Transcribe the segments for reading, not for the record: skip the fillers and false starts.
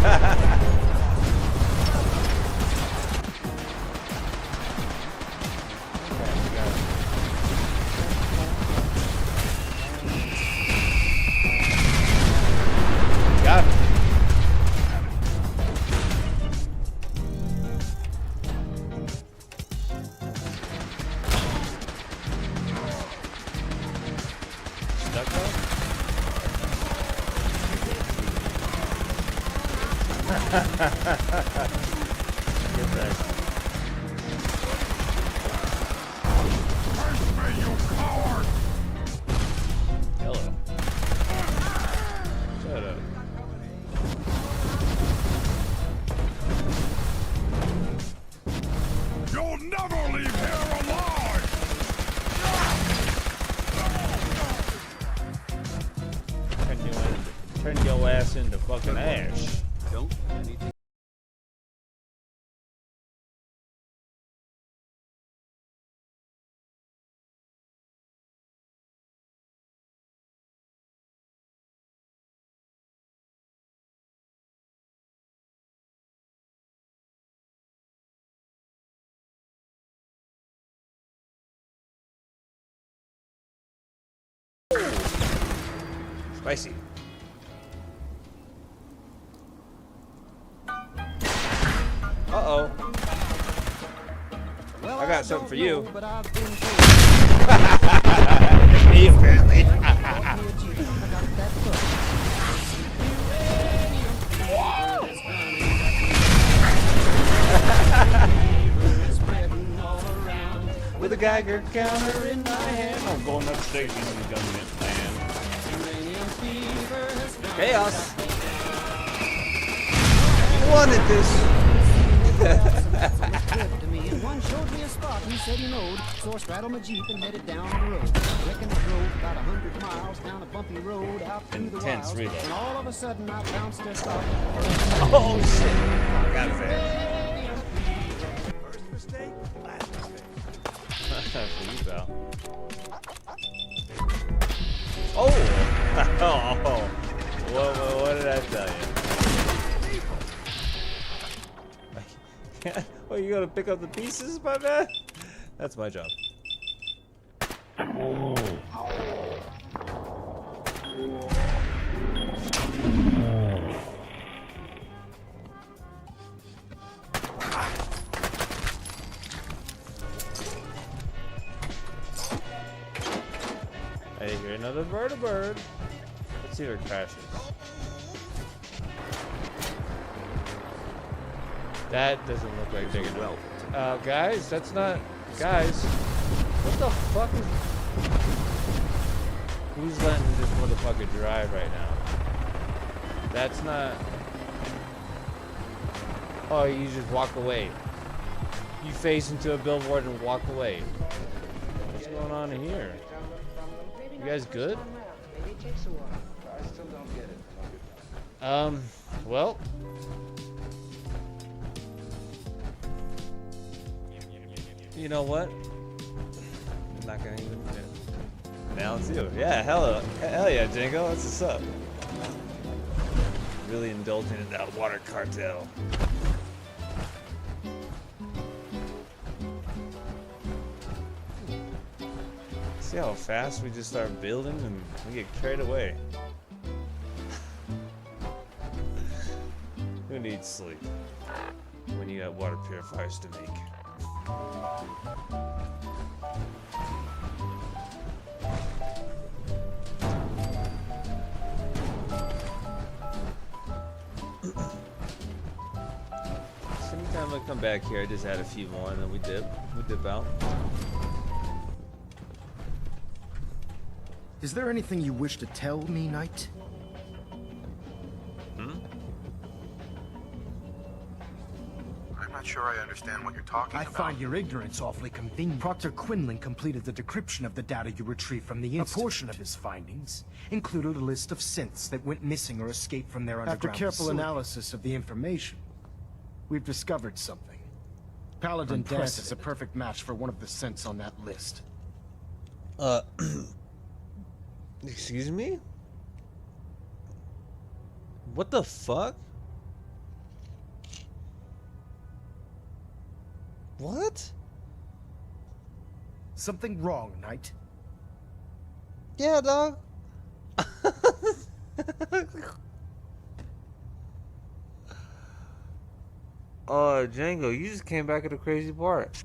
Got it. Stuck though? Get that. Hello. Shut up. You'll never leave here alive! Turn your ass into fucking ash. Don't anything. Spicy. Uh-oh. Well, I got something for you. know, but I've been told Me, apparently. I got that book. With a Geiger counter in my hand. I'm going upstairs using the government plan. Chaos. You wanted this. To me, and one showed me a spot he said he knowed. So I straddled my Jeep and headed down the road. Reckon I drove about 100 miles down a bumpy road out through the Intense wilds. reload. And all of a sudden I bounced a stop. Oh shit. Gotta say. First mistake, last mistake. For you, pal. Oh! Oh! What did I tell you? Oh, you gonna pick up the pieces, my man? That's my job. I hear another bird. Let's see if it crashes. That doesn't look like they're gonna. Guys, that's not. Guys, what the fuck is. Who's letting this motherfucker drive right now? That's not. Oh, you just walk away. You face into a billboard and walk away. What's going on in here? You guys good? I still don't get it. Well. You know what? I'm not gonna even. Now it's you. Yeah, hell yeah, Django. That's what's up. Really indulging in that water cartel. See how fast we just start building and we get carried away. Who needs sleep when you got water purifiers to make? So anytime I come back here, I just add a few more and then we dip out. Is there anything you wish to tell me, Knight? I'm not sure I understand what you're talking I about. find your ignorance awfully convenient. Proctor Quinlan completed the decryption of the data you retrieved from the Institute. A portion of his findings included a list of synths that went missing or escaped from their underground After careful facility. analysis of the information, we've discovered something. Paladin Dance is a perfect match for one of the synths on that list. Excuse me? What the fuck? What? Something wrong, Knight? Yeah, dog. Oh, Django, you just came back at a crazy part.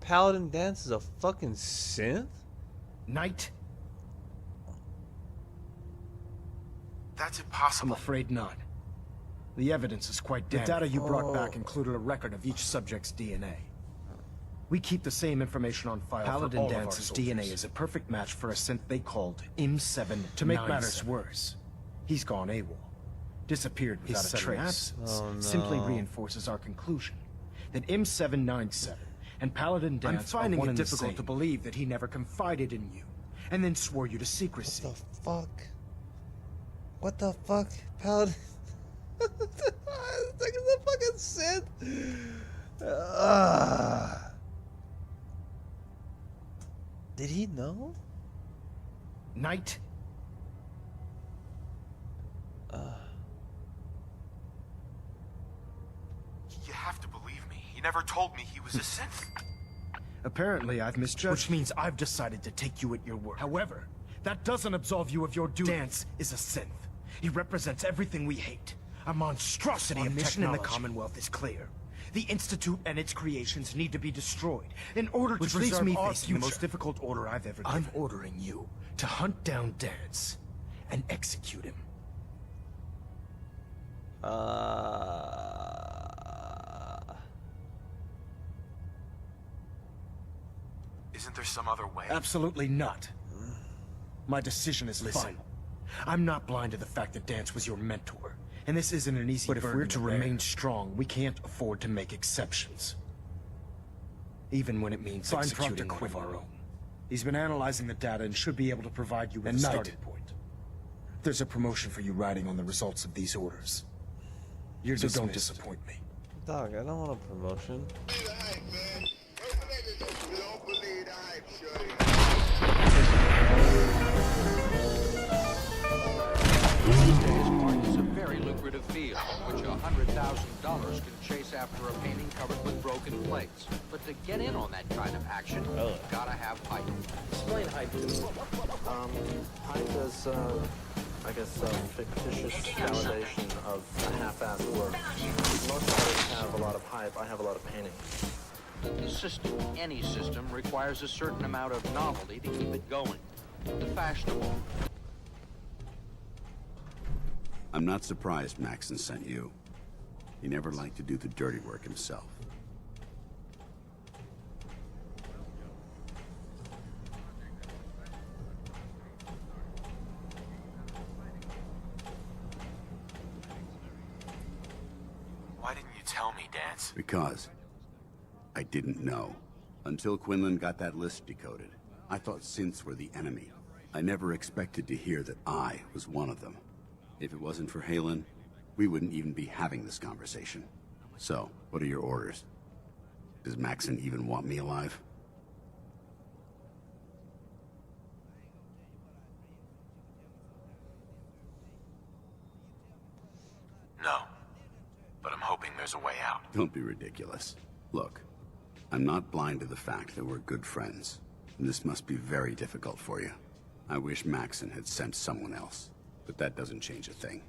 Paladin Dance is a fucking synth? Knight? That's I'm impossible. afraid not. The evidence is quite damning. The data you brought back included a record of each subject's DNA. We keep the same information on file. Paladin Dance's DNA is a perfect match for a synth they called M7. To make matters worse, he's gone AWOL. Disappeared without a trace. Oh, no. Simply reinforces our conclusion that M797 and Paladin Dance are one and the same. I'm finding it difficult to believe that he never confided in you, and then swore you to secrecy. What the fuck? What the fuck? Paladin... This thing is a fucking synth! Did he know? Knight? You have to believe me. He never told me he was a synth. Apparently, I've misjudged. Which means I've decided to take you at your word. However, that doesn't absolve you of your duty. Dance is a synth. He represents everything we hate. A monstrosity of mission in the Commonwealth is clear. The Institute and its creations need to be destroyed in order to preserve our future. The most difficult order I've ever given. I'm ordering you to hunt down Dance and execute him. Isn't there some other way? Absolutely not. My decision is final. I'm not blind to the fact that Dance was your mentor, and this isn't an easy burden. But if we're to remain strong, we can't afford to make exceptions. Even when it means executing one of our own. He's been analyzing the data and should be able to provide you with a starting point. There's a promotion for you riding on the results of these orders. So don't disappoint me. Dog, I don't want a promotion. These days, art is a very lucrative field, in which $100,000 can chase after a painting covered with broken plates. But to get in on that kind of action, you've gotta have hype. Explain hype to me. Hype is, I guess, fictitious validation of a half-assed work. Most artists have a lot of hype. I have a lot of painting. The system, any system, requires a certain amount of novelty to keep it going. The fashionable. I'm not surprised Maxon sent you. He never liked to do the dirty work himself. Why didn't you tell me, Dance? Because I didn't know. Until Quinlan got that list decoded. I thought synths were the enemy. I never expected to hear that I was one of them. If it wasn't for Halen, we wouldn't even be having this conversation. So, what are your orders? Does Maxon even want me alive? No. But I'm hoping there's a way out. Don't be ridiculous. Look, I'm not blind to the fact that we're good friends, and this must be very difficult for you. I wish Maxon had sent someone else, but that doesn't change a thing.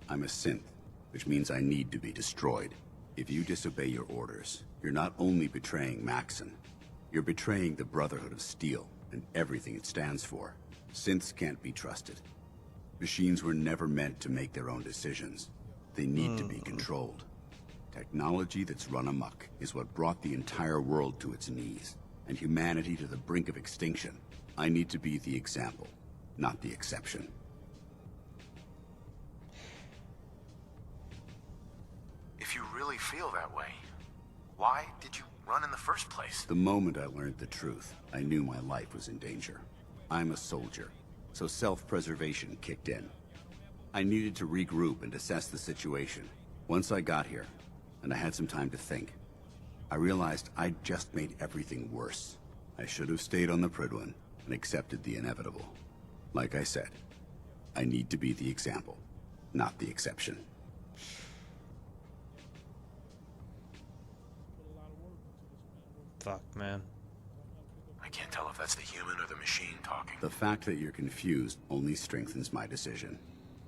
I'm a synth, which means I need to be destroyed. If you disobey your orders, you're not only betraying Maxon, you're betraying the Brotherhood of Steel and everything it stands for. Synths can't be trusted. Machines were never meant to make their own decisions. They need to be controlled. Technology that's run amok is what brought the entire world to its knees, and humanity to the brink of extinction. I need to be the example, not the exception. If you really feel that way, why did you run in the first place? The moment I learned the truth, I knew my life was in danger. I'm a soldier, so self-preservation kicked in. I needed to regroup and assess the situation. Once I got here, and I had some time to think, I realized I'd just made everything worse. I should have stayed on the Prydwen and accepted the inevitable. Like I said, I need to be the example, not the exception. Fuck, man. I can't tell if that's the human or the machine talking. The fact that you're confused only strengthens my decision.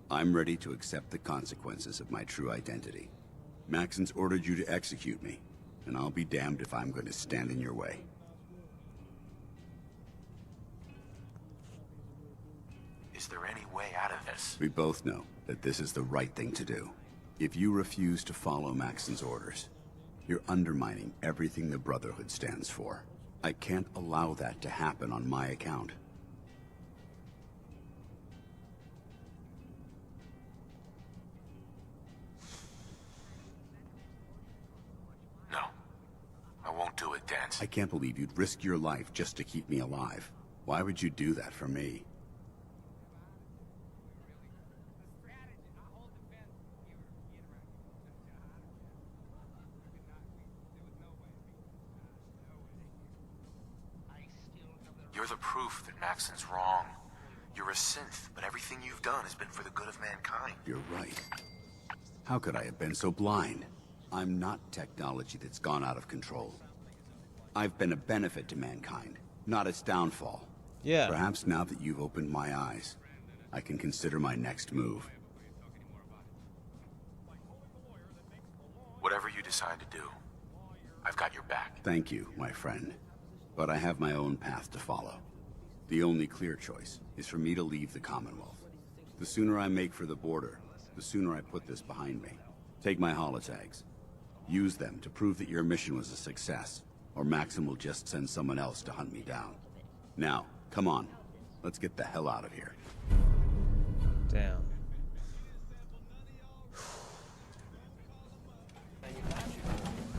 I'm ready to accept the consequences of my true identity. Maxon's ordered you to execute me, and I'll be damned if I'm going to stand in your way. Is there any way out of this? We both know that this is the right thing to do. If you refuse to follow Maxon's orders, you're undermining everything the Brotherhood stands for. I can't allow that to happen on my account. No. I won't do it, Dance. I can't believe you'd risk your life just to keep me alive. Why would you do that for me? You're the proof that Maxon's wrong. You're a synth, but everything you've done has been for the good of mankind. You're right. How could I have been so blind? I'm not technology that's gone out of control. I've been a benefit to mankind, not its downfall. Yeah. Perhaps now that you've opened my eyes, I can consider my next move. Whatever you decide to do, I've got your back. Thank you, my friend. But I have my own path to follow. The only clear choice is for me to leave the Commonwealth. The sooner I make for the border, the sooner I put this behind me. Take my holotags. Use them to prove that your mission was a success, or Maxim will just send someone else to hunt me down. Now, come on. Let's get the hell out of here. Damn.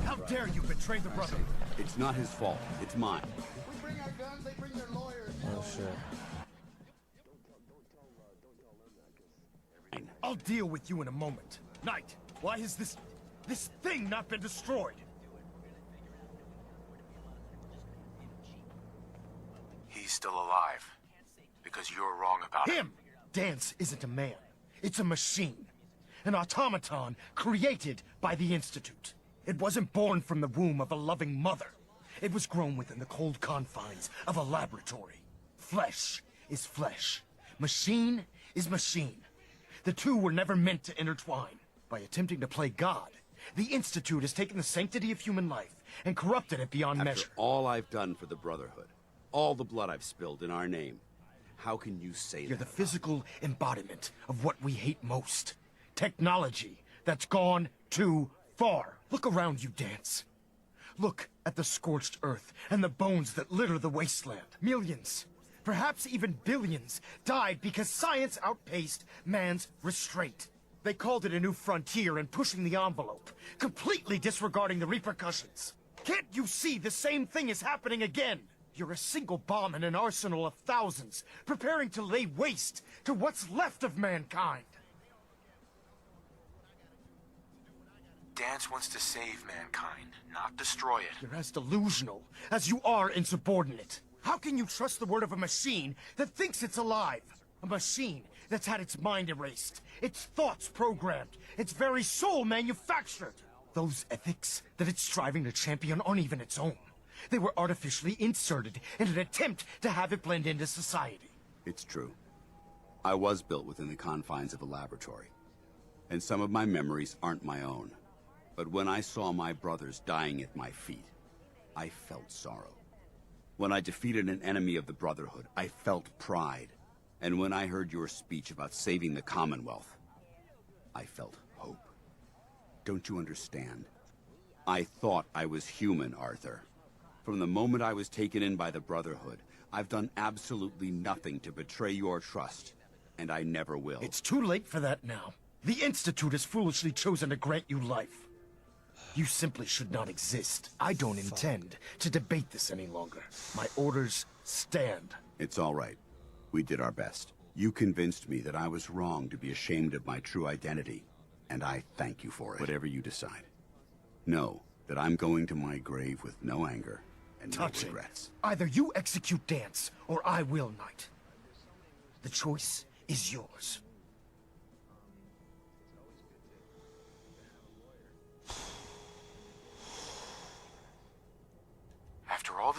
How dare you betray the Brotherhood? It's not his fault. It's mine. We bring our guns, they bring their lawyers. Oh shit. I'll deal with you in a moment. Knight, why has this thing not been destroyed? He's still alive. Because you're wrong about Him! Dance isn't a man. It's a machine. An automaton created by the Institute. It wasn't born from the womb of a loving mother. It was grown within the cold confines of a laboratory. Flesh is flesh. Machine is machine. The two were never meant to intertwine. By attempting to play God, the Institute has taken the sanctity of human life and corrupted it beyond After measure. all I've done for the Brotherhood, all the blood I've spilled in our name, how can you say You're that? the physical embodiment of what we hate most. Technology that's gone too far. Look around you, Dance. Look at the scorched earth and the bones that litter the wasteland. Millions, perhaps even billions, died because science outpaced man's restraint. They called it a new frontier and pushing the envelope, completely disregarding the repercussions. Can't you see the same thing is happening again? You're a single bomb in an arsenal of thousands, preparing to lay waste to what's left of mankind. Dance wants to save mankind, not destroy it. You're as delusional as you are insubordinate. How can you trust the word of a machine that thinks it's alive? A machine that's had its mind erased, its thoughts programmed, its very soul manufactured. Those ethics that it's striving to champion aren't even its own. They were artificially inserted in an attempt to have it blend into society. It's true. I was built within the confines of a laboratory. And some of my memories aren't my own. But when I saw my brothers dying at my feet, I felt sorrow. When I defeated an enemy of the Brotherhood, I felt pride. And when I heard your speech about saving the Commonwealth, I felt hope. Don't you understand? I thought I was human, Arthur. From the moment I was taken in by the Brotherhood, I've done absolutely nothing to betray your trust, and I never will. It's too late for that now. The Institute has foolishly chosen to grant you life. You simply should not exist. I don't intend to debate this any longer. My orders stand. It's all right. We did our best. You convinced me that I was wrong to be ashamed of my true identity, and I thank you for it. Whatever you decide. Know that I'm going to my grave with no anger and no regrets. Either you execute Dance, or I will, Knight. The choice is yours.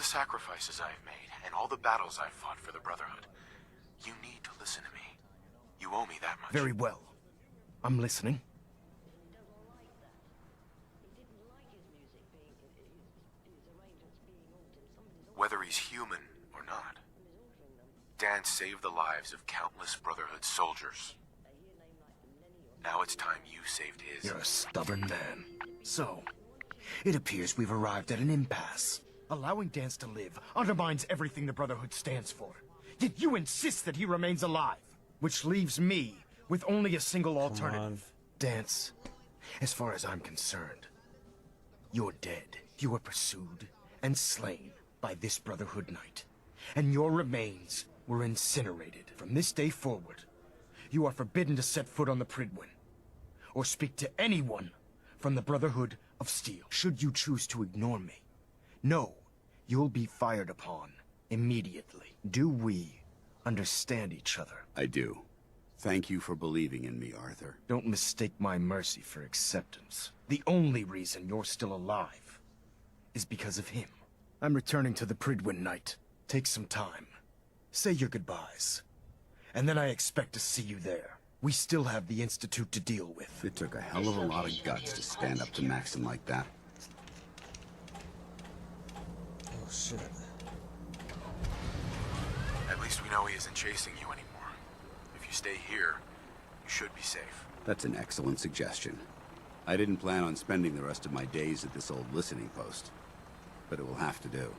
sacrifices I've made and all the battles I've fought for the Brotherhood. You need to listen to me. You owe me that much. Very well. I'm listening. Whether he's human or not, Dan saved the lives of countless Brotherhood soldiers. Now it's time you saved his. You're a stubborn man. So, it appears we've arrived at an impasse. Allowing Dance to live undermines everything the Brotherhood stands for. Yet you insist that he remains alive, which leaves me with only a single alternative. Dance, as far as I'm concerned, you're dead. You were pursued and slain by this Brotherhood Knight, and your remains were incinerated. From this day forward, you are forbidden to set foot on the Pridwin, or speak to anyone from the Brotherhood of Steel. Should you choose to ignore me, know you'll be fired upon immediately. Do we understand each other? I do. Thank you for believing in me, Arthur. Don't mistake my mercy for acceptance. The only reason you're still alive is because of him. I'm returning to the Pridwin Knight. Take some time. Say your goodbyes. And then I expect to see you there. We still have the Institute to deal with. It took a hell of a lot of guts to stand up to Maxon like that. Oh, shit. At least we know he isn't chasing you anymore. If you stay here, you should be safe. That's an excellent suggestion. I didn't plan on spending the rest of my days at this old listening post, but it will have to do.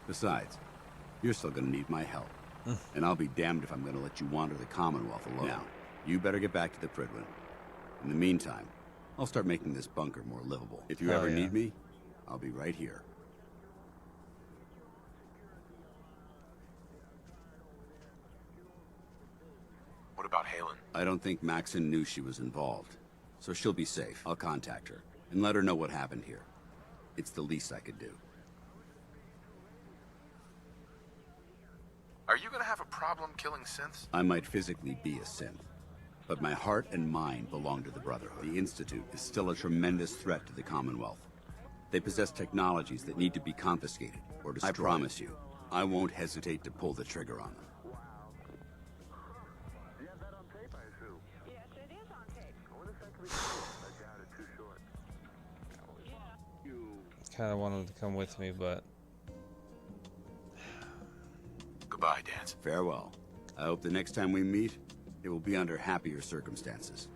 Besides, you're still gonna need my help. And I'll be damned if I'm gonna let you wander the Commonwealth alone. Now, you better get back to the Pridwin. In the meantime, I'll start making this bunker more livable. If you ever need me, I'll be right here. What about Halen? I don't think Maxon knew she was involved, so she'll be safe. I'll contact her and let her know what happened here. It's the least I could do. Are you gonna have a problem killing synths? I might physically be a synth, but my heart and mind belong to the Brotherhood. The Institute is still a tremendous threat to the Commonwealth. They possess technologies that need to be confiscated or destroyed. I promise you, I won't hesitate to pull the trigger on them. Kind of wanted to come with me, but Goodbye, Dance. Farewell. I hope the next time we meet, it will be under happier circumstances.